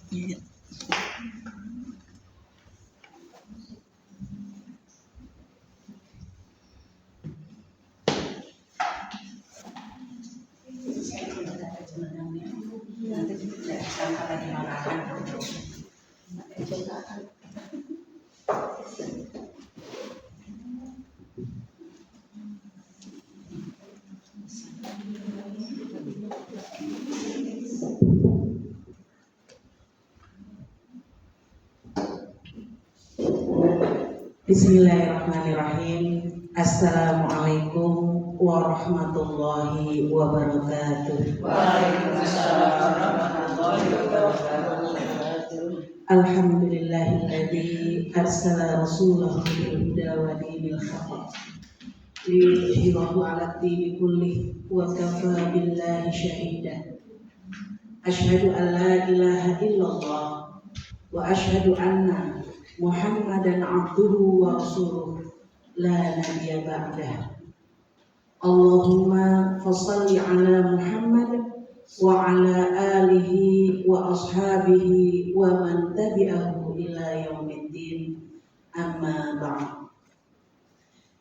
Iya. Bismillahirrahmanirrahim. Assalamualaikum warahmatullahi wabarakatuh. Waalaikumsalam warahmatullahi wabarakatuh. Alhamdulillahilladzi arsala rasulahu bil huda wa dinil haqq liyudhhirahu 'ala ad-dini kullih wa kafaa billahi shahida. Asyhadu an la ilaha illallah wa asyhadu anna Muhammadan abduhu wa rasuluh la nabiyya ba'dah. Allahumma fassalli ala Muhammad wa ala alihi wa ashabihi wa man tabi'ahu ila yaumiddin, amma ba'd.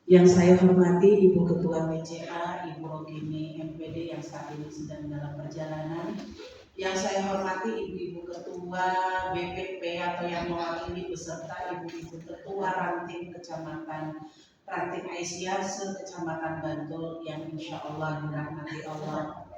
Yang saya hormati Ibu Ketua PCA, Ibu Rogini MPD yang saat ini sedang dalam perjalanan. Yang saya hormati Ibu-Ibu Ketua BPP atau yang mewakili beserta Ibu-Ibu Ketua Ranting Kecamatan Ranting Aisyah se-Kecamatan Bantul yang insya Allah dirahmati Allah.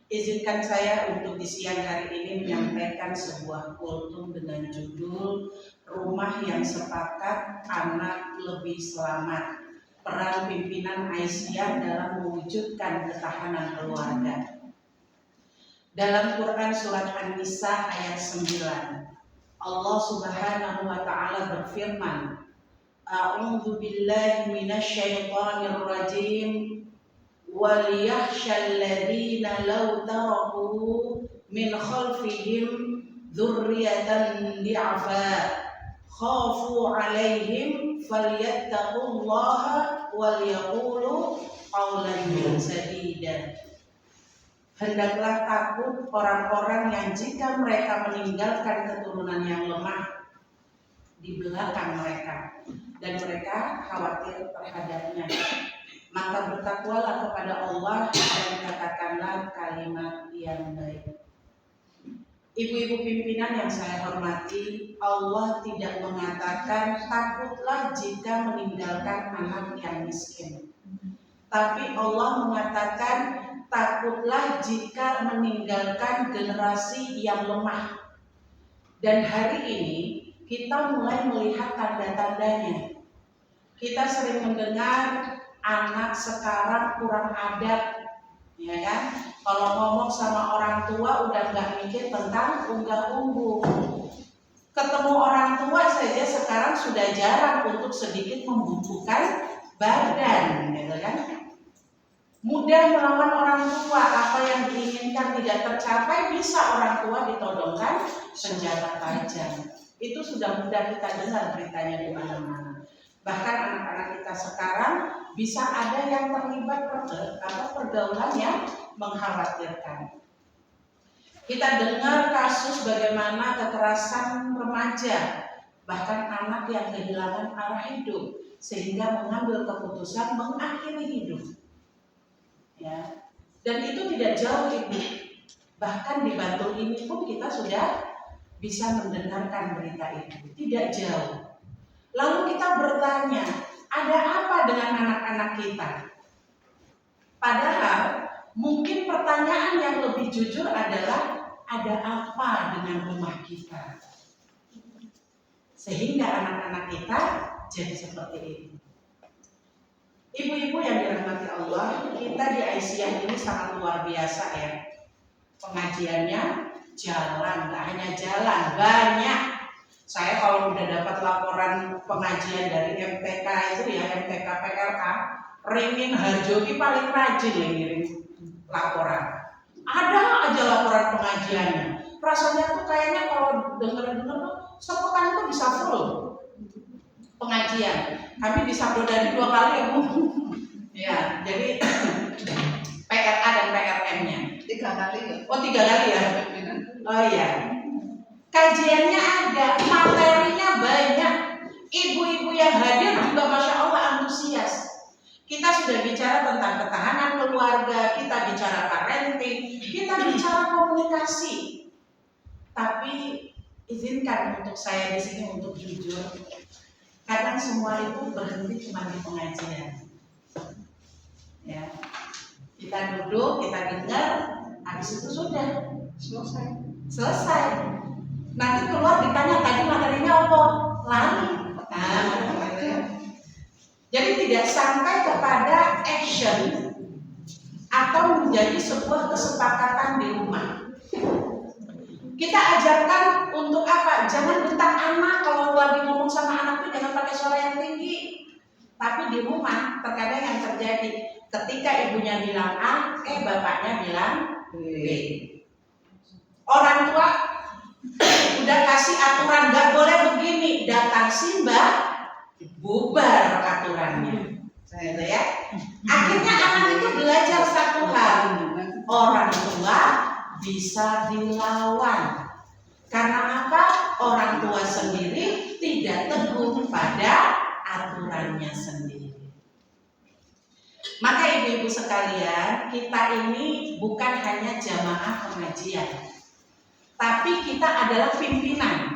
Izinkan saya untuk di siang hari ini menyampaikan sebuah kultum dengan judul Rumah yang Sepakat, Anak Lebih Selamat, Peran Pimpinan Aisyah dalam mewujudkan ketahanan keluarga. Dalam Quran Surat An-Nisa ayat 9, Allah Subhanahu wa Ta'ala berfirman, A'udzu billahi minasyaitonir rajim, wal yakhshal ladzina law taraku min khalfihim dzurriyyatan di'afa khafu 'alaihim falyattaqullaha wal yaqulu qawlan sadida. Hendaklah takut orang-orang yang jika mereka meninggalkan keturunan yang lemah di belakang mereka dan mereka khawatir terhadapnya, maka bertakwalah kepada Allah dan katakanlah kalimat yang baik. Ibu-ibu pimpinan yang saya hormati, Allah tidak mengatakan takutlah jika meninggalkan anak yang miskin. Tapi Allah mengatakan takutlah jika meninggalkan generasi yang lemah. Dan hari ini kita mulai melihat tanda-tandanya. Kita sering mendengar anak sekarang kurang adab, ya kan? Kalau ngomong sama orang tua udah nggak mikir tentang unggah-ungguh. Ketemu orang tua saja sekarang sudah jarang untuk sedikit membutuhkan badan, gitu kan? Mudah melawan orang tua, apa yang diinginkan tidak tercapai bisa orang tua ditodongkan senjata tajam. Itu sudah mudah kita dengar beritanya di mana-mana. Bahkan anak-anak kita sekarang bisa ada yang terlibat pergaulan yang mengkhawatirkan. Kita dengar kasus bagaimana kekerasan remaja, bahkan anak yang kehilangan arah hidup sehingga mengambil keputusan mengakhiri hidup. Ya. Dan itu tidak jauh Ibu. Bahkan di Bantul ini pun kita sudah bisa mendengarkan berita itu. Tidak jauh. Lalu kita bertanya, ada apa dengan anak-anak kita? Padahal mungkin pertanyaan yang lebih jujur adalah, ada apa dengan rumah kita? Sehingga anak-anak kita jadi seperti ini. Ibu-ibu yang dirahmati Allah, kita di Aisyah ini sangat luar biasa ya. Pengajiannya jalan, gak hanya jalan, banyak. Saya kalau udah dapat laporan pengajian dari MTK itu ya, MTK PLA, Ringin Harjogi paling rajin yang ngirim laporan. Ada aja laporan pengajiannya. Rasanya tuh kayaknya kalau denger-denger tuh sepekan itu bisa full pengajian. Kami bisa dari 2 kali ya Bu. Ya, jadi PRA dan PRM-nya. 3 kali ya. Oh 3 kali ya? Pimpinan. Oh iya. Kajiannya ada, materinya banyak. Ibu-ibu yang hadir juga Masya Allah antusias. Kita sudah bicara tentang ketahanan keluarga, kita bicara parenting, kita bicara komunikasi. Tapi izinkan untuk saya di sini untuk jujur. Kadang semua itu berhenti cuma di pengajian. Ya. Kita duduk, kita dengar, habis itu sudah selesai. Nanti keluar ditanya tadi materinya apa? Lari. Jadi tidak sampai kepada action atau menjadi sebuah kesepakatan di rumah. Kita ajarkan untuk apa? Jangan bentak anak kalau lagi ngomong sama anak itu jangan pakai suara yang tinggi. Tapi di rumah terkadang yang terjadi ketika ibunya bilang A, bapaknya bilang B. Orang tua udah kasih aturan nggak boleh begini, datang si mbak bubar aturannya, gitu ya. Akhirnya anak itu belajar satu hal, orang tua bisa dilawan. Karena apa? Orang tua sendiri tidak teguh pada aturannya sendiri. Maka ibu-ibu sekalian, kita ini bukan hanya jamaah pengajian, tapi kita adalah pimpinan.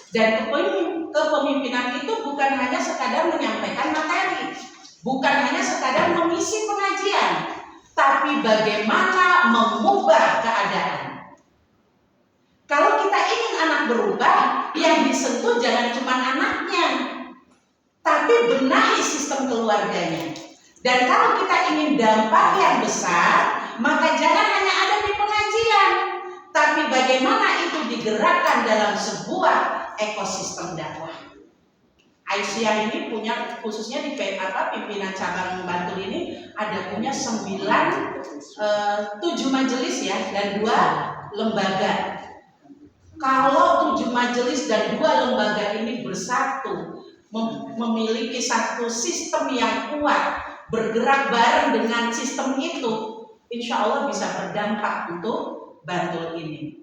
Dan kepemimpinan itu bukan hanya sekadar menyampaikan materi, bukan hanya sekadar mengisi pengajian, tapi bagaimana mengubah keadaan. Kalau kita ingin anak berubah, yang disentuh jangan cuma anaknya, tapi benahi sistem keluarganya. Dan kalau kita ingin dampak yang besar, maka jangan hanya ada di pengajian, tapi bagaimana itu digerakkan dalam sebuah ekosistem dakwah. Aisyah ini punya, khususnya di pimpinan cabang Bantul ini ada punya 7 majelis ya, dan 2 lembaga. Kalau 7 majelis dan 2 lembaga ini bersatu, memiliki satu sistem yang kuat, bergerak bareng dengan sistem itu, insya Allah bisa berdampak untuk Bantul ini.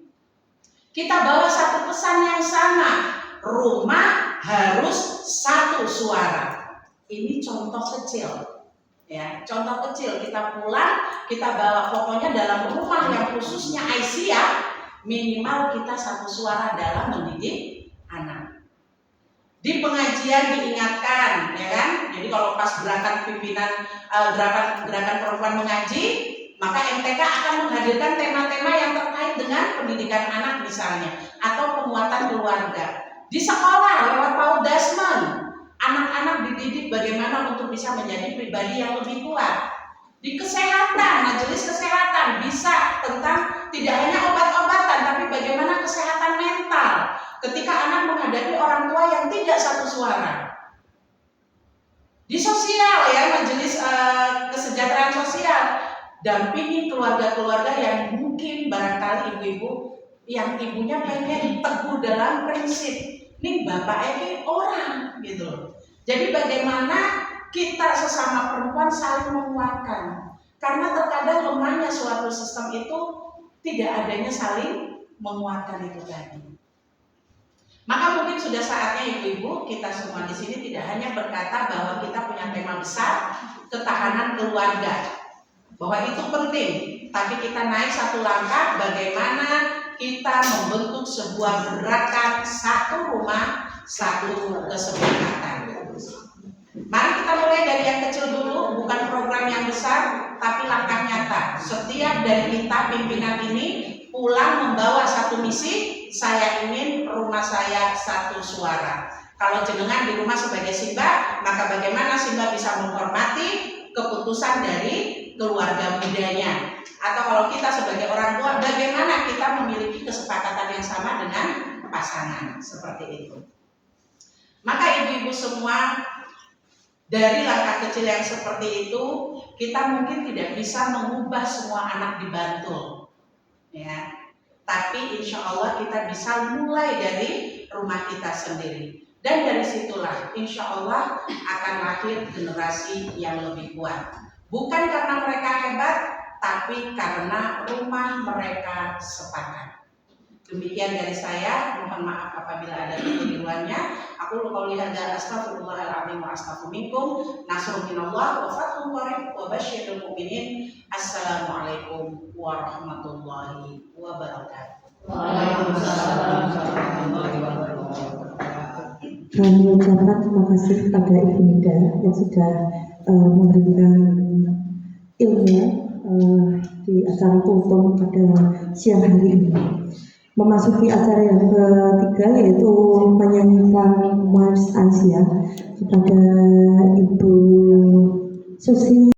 Kita bawa satu pesan yang sama, rumah harus satu suara. Ini contoh kecil, ya, contoh kecil. Kita pulang, kita bawa pokoknya dalam rumah yang khususnya Aisyah, minimal kita satu suara dalam mendidik anak. Di pengajian diingatkan, ya kan? Jadi kalau pas gerakan pimpinan gerakan perempuan mengaji, maka MTK akan menghadirkan tema-tema yang terkait dengan pendidikan anak misalnya, atau penguatan keluarga. Di sekolah lewat PAUD Dasmen, anak-anak dididik bagaimana untuk bisa menjadi pribadi yang lebih kuat. Di kesehatan, majelis kesehatan bisa tentang tidak hanya obat-obatan, tapi bagaimana kesehatan mental ketika anak menghadapi orang tua yang tidak satu suara. Di sosial ya, majelis kesejahteraan sosial, dampingi keluarga-keluarga yang mungkin barangkali ibu-ibu yang ibunya pengen teguh dalam prinsip, nih bapak ini orang gitu. Jadi bagaimana kita sesama perempuan saling menguatkan, karena terkadang lemahnya suatu sistem itu tidak adanya saling menguatkan itu tadi. Maka mungkin sudah saatnya ibu-ibu kita semua di sini tidak hanya berkata bahwa kita punya tema besar ketahanan keluarga, bahwa itu penting, tapi kita naik satu langkah bagaimana kita membentuk sebuah gerakan satu rumah, satu kesepakatan. Mari kita mulai dari yang kecil dulu, bukan program yang besar, tapi langkah nyata. Setiap dari kita pimpinan ini pulang membawa satu misi, saya ingin rumah saya satu suara. Kalau jenengan di rumah sebagai Simba, maka bagaimana Simba bisa menghormati keputusan dari keluarga mudanya. Atau kalau kita sebagai orang tua, bagaimana kita memiliki kesepakatan yang sama dengan pasangan, seperti itu. Maka ibu-ibu semua, dari langkah kecil yang seperti itu, kita mungkin tidak bisa mengubah semua anak di Bantul, ya. Tapi insya Allah kita bisa mulai dari rumah kita sendiri. Dan dari situlah insya Allah akan lahir generasi yang lebih kuat. Bukan karena mereka hebat, tapi karena rumah mereka sepakat. Demikian dari saya, mohon maaf apabila ada kekeliruannya. Aku qouli hadza astaghfirullahaladzim wa astaghfirukum. Nasrun minallah wa fathun qarib wa basyiril mu'minin. Assalamualaikum warahmatullahi wabarakatuh. Waalaikumsalam warahmatullahi wabarakatuh. Kami ucapkan terima kasih kepada Ibu Nida yang sudah memberikan ilmu di acara kultum pada siang hari ini. Memasuki acara yang ketiga yaitu menyanyikan Mars Asia kepada Ibu Susi.